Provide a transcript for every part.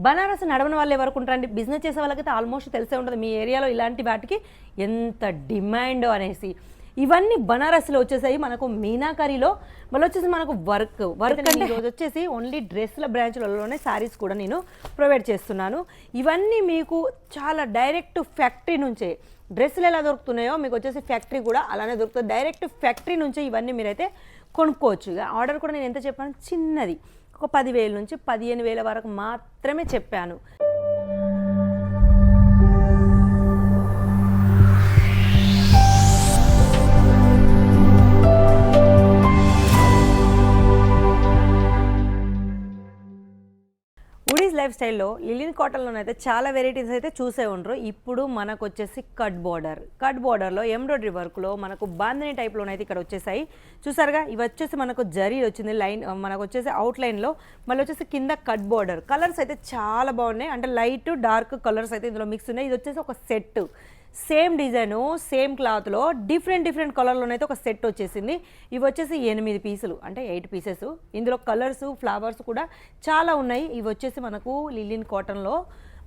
బనారస్ నడవని వాళ్ళు ఎవరికి ఉంటారండి? బిజినెస్ చేసే వాళ్ళకైతే ఆల్మోస్ట్ తెలిసే ఉంటుంది మీ ఏరియాలో ఇలాంటి వాటికి ఎంత డిమాండ్ అనేసి. ఇవన్నీ బనారస్లో వచ్చేసాయి మనకు మీనాకరీలో. మళ్ళీ వచ్చేసి మనకు వర్క్ అంటే ఈరోజు వచ్చేసి ఓన్లీ డ్రెస్ల బ్రాంచ్లలోనే శారీస్ కూడా నేను ప్రొవైడ్ చేస్తున్నాను. ఇవన్నీ మీకు చాలా డైరెక్ట్ ఫ్యాక్టరీ నుంచే డ్రెస్సులు ఎలా దొరుకుతున్నాయో మీకు వచ్చేసి ఫ్యాక్టరీ కూడా అలానే దొరుకుతుంది. డైరెక్ట్ ఫ్యాక్టరీ నుంచే ఇవన్నీ మీరైతే కొనుక్కోవచ్చు. ఆర్డర్ కూడా నేను ఎంత చెప్పాను, చిన్నది ఒక 10,000 నుంచి 15,000 వరకు మాత్రమే చెప్పాను. వుడీస్ లైఫ్ స్టైల్లో లిలిన్ కాటన్లోనైతే చాలా వెరైటీస్ అయితే చూసే ఉండరు. ఇప్పుడు మనకు వచ్చేసి కట్ బోర్డర్లో ఎంబ్రాయిడరీ వర్క్లో మనకు బాందిని టైప్లోనైతే ఇక్కడ వచ్చేసాయి. చూసారుగా, ఇవి వచ్చేసి మనకు జరీ వచ్చింది లైన్, మనకు వచ్చేసి అవుట్లైన్లో. మళ్ళీ వచ్చేసి కింద కట్ బోర్డర్. కలర్స్ అయితే చాలా బాగున్నాయి, అంటే లైట్ డార్క్ కలర్స్ అయితే ఇందులో మిక్స్ ఉన్నాయి. ఇది వచ్చేసి ఒక సెట్, సేమ్ డిజైను సేమ్ క్లాత్లో డిఫరెంట్ కలర్లోనైతే ఒక సెట్ వచ్చేసింది. ఇవి వచ్చేసి 8 పీసులు, అంటే 8 పీసెస్. ఇందులో కలర్స్ ఫ్లవర్స్ కూడా చాలా ఉన్నాయి. ఇవి వచ్చేసి మనకు లిలిన్ కాటన్లో.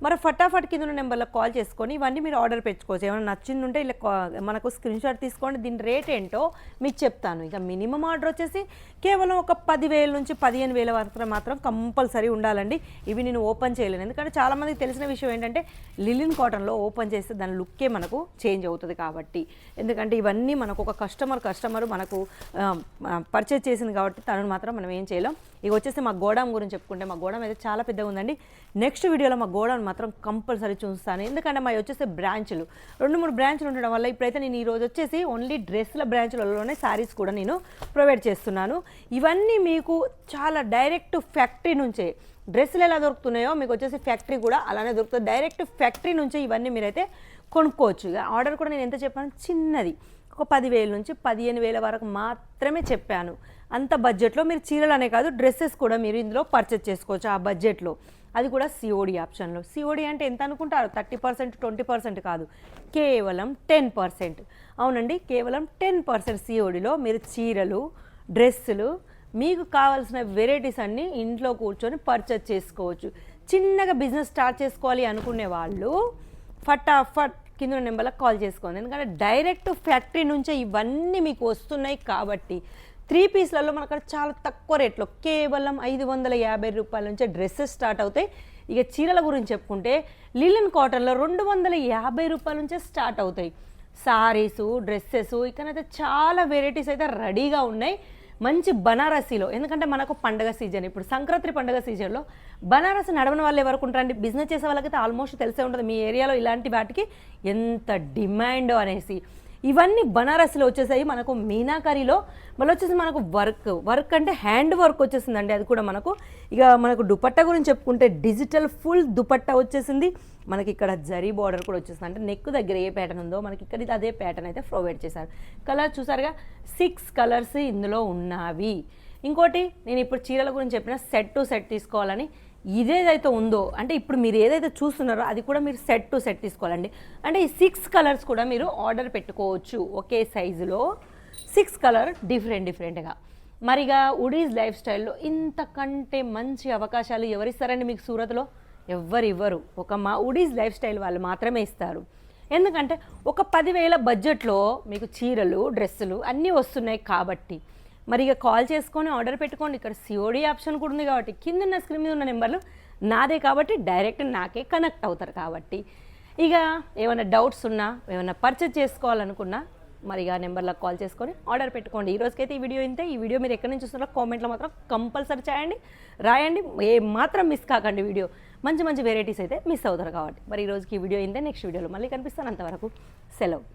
మరి ఫటాఫట్ కింద నెంబర్లో కాల్ చేసుకొని ఇవన్నీ మీరు ఆర్డర్ పెట్టుకోవచ్చు. ఏమైనా నచ్చిందంటే ఇలా మనకు స్క్రీన్ షాట్ తీసుకోండి, దీని రేట్ ఏంటో మీకు చెప్తాను. ఇక మినిమం ఆర్డర్ వచ్చేసి కేవలం ఒక 10,000 నుంచి 15,000 వరకు మాత్రం కంపల్సరీ ఉండాలండి. ఇవి నేను ఓపెన్ చేయలేను, ఎందుకంటే చాలామందికి తెలిసిన విషయం ఏంటంటే లిలిన్ కాటన్లో ఓపెన్ చేస్తే దాని లుక్కే మనకు చేంజ్ అవుతుంది కాబట్టి. ఎందుకంటే ఇవన్నీ మనకు ఒక కస్టమర్ మనకు పర్చేజ్ చేసింది కాబట్టి తనను మాత్రం మనం ఏం చేయలేం. ఇక వచ్చేసి మా గోడాం గురించి చెప్పుకుంటే, మా గోడాం అయితే చాలా పెద్దగా ఉందండి. నెక్స్ట్ వీడియోలో మా గోడాం మాత్రం కంపల్సరీ చూస్తాను, ఎందుకంటే మా వచ్చేసి బ్రాంచ్లు 2-3 బ్రాంచ్లు ఉండడం వల్ల ఇప్పుడైతే నేను ఈరోజు వచ్చేసి ఓన్లీ డ్రెస్ల బ్రాంచ్లలోనే శారీస్ కూడా నేను ప్రొవైడ్ చేస్తున్నాను. ఇవన్నీ మీకు చాలా డైరెక్ట్ ఫ్యాక్టరీ నుంచే డ్రెస్సులు ఎలా దొరుకుతున్నాయో మీకు వచ్చేసి ఫ్యాక్టరీ కూడా అలానే దొరుకుతుంది. డైరెక్ట్ ఫ్యాక్టరీ నుంచే ఇవన్నీ మీరైతే కొనుక్కోవచ్చు. ఆర్డర్ కూడా నేను ఎంత చెప్పాను, చిన్నది ఒక 10,000 నుంచి 15,000 వరకు మాత్రమే చెప్పాను. అంత బడ్జెట్లో మీరు చీరలనే కాదు డ్రెస్సెస్ కూడా మీరు ఇందులో పర్చేజ్ చేసుకోవచ్చు ఆ బడ్జెట్లో. అది కూడా సిఓడి ఆప్షన్లో. సిఓడి అంటే ఎంత అనుకుంటారు? 30%, 20% కాదు, కేవలం 10%. అవునండి, కేవలం 10% సిఓడిలో మీరు చీరలు, డ్రెస్సులు, మీకు కావాల్సిన వెరైటీస్ అన్నీ ఇంట్లో కూర్చొని పర్చేజ్ చేసుకోవచ్చు. చిన్నగా బిజినెస్ స్టార్ట్ చేసుకోవాలి అనుకునే వాళ్ళు ఫటాఫట్ కింద నెంబర్లో కాల్ చేసుకోండి, ఎందుకంటే డైరెక్ట్ ఫ్యాక్టరీ నుంచే ఇవన్నీ మీకు వస్తున్నాయి కాబట్టి. 3 పీస్లలో మనకు అక్కడ చాలా తక్కువ రేట్లో కేవలం 550 రూపాయల నుంచే డ్రెస్సెస్ స్టార్ట్ అవుతాయి. ఇక చీరల గురించి చెప్పుకుంటే లిలిన్ కాటన్లో 250 రూపాయల నుంచే స్టార్ట్ అవుతాయి సారీసు, డ్రెస్సెస్. ఇకనైతే చాలా వెరైటీస్ అయితే రెడీగా ఉన్నాయి. మంచి బనారసీలో, ఎందుకంటే మనకు పండగ సీజన్, ఇప్పుడు సంక్రాంతి పండగ సీజన్లో బనారస్ నడవని వాళ్ళు ఎవరికి ఉంటారండి? బిజినెస్ చేసే వాళ్ళకైతే ఆల్మోస్ట్ తెలిసే ఉంటుంది మీ ఏరియాలో ఇలాంటి వాటికి ఎంత డిమాండ్ అనేసి. ఇవన్నీ బనారస్లో వచ్చేసాయి మనకు మీనాకరీలో. మళ్ళీ వచ్చేసి మనకు వర్క్ అంటే హ్యాండ్ వర్క్ వచ్చేసిందండి. అది కూడా మనకు దుపట్టా గురించి చెప్పుకుంటే డిజిటల్ ఫుల్ దుపట్టా వచ్చేసింది. మనకి ఇక్కడ జరీ బార్డర్ కూడా వచ్చేసింది, అంటే నెక్ దగ్గర ఏ ప్యాటర్న్ ఉందో మనకి ఇక్కడ అదే ప్యాటర్న్ అయితే ప్రొవైడ్ చేశారు. కలర్ చూసారుగా, 6 కలర్స్ ఇందులో ఉన్నవి. ఇంకోటి నేను ఇప్పుడు చీరల గురించి చెప్పిన సెట్ టు సెట్ తీసుకోవాలని, ఇదేదైతే ఉందో అంటే ఇప్పుడు మీరు ఏదైతే చూస్తున్నారో అది కూడా మీరు సెట్ టు సెట్ తీసుకోవాలండి. అంటే ఈ 6 కలర్స్ కూడా మీరు ఆర్డర్ పెట్టుకోవచ్చు ఒకే సైజులో, 6 కలర్ డిఫరెంట్గా. మరిగా వుడీస్ లైఫ్ స్టైల్లో ఇంతకంటే మంచి అవకాశాలు ఎవరిస్తారండి మీకు సూరత్లో? ఎవ్వరు ఇవ్వరు, ఒక మా వుడీస్ లైఫ్ స్టైల్ వాళ్ళు మాత్రమే ఇస్తారు. ఎందుకంటే ఒక 10,000 బడ్జెట్లో మీకు చీరలు, డ్రెస్సులు అన్నీ వస్తున్నాయి కాబట్టి. మరి ఇక కాల్ చేసుకొని ఆర్డర్ పెట్టుకోండి. ఇక్కడ సిఓడి ఆప్షన్ కూడా ఉంది కాబట్టి, కింద స్క్రీన్ మీద ఉన్న నెంబర్లు నాదే కాబట్టి డైరెక్ట్ నాకే కనెక్ట్ అవుతారు కాబట్టి. ఇక ఏమైనా డౌట్స్ ఉన్నా, ఏమైనా పర్చేజ్ చేసుకోవాలనుకున్నా మరి ఇక నెంబర్లకు కాల్ చేసుకొని ఆర్డర్ పెట్టుకోండి. ఈ రోజుకైతే ఈ వీడియో ఇంతే. ఈ వీడియో మీరు ఎక్కడి నుంచి చూస్తున్నారో కామెంట్లో మాత్రం కంపల్సరీ చేయండి, రాయండి. ఏ మాత్రం మిస్ కాకండి వీడియో. మంచి వెరైటీస్ అయితే మిస్ అవుతారు కాబట్టి. మరి ఈ రోజుకి ఈ వీడియో ఇంతే. నెక్స్ట్ వీడియోలో మళ్ళీ కనిపిస్తాను. అంతవరకు సెలవు.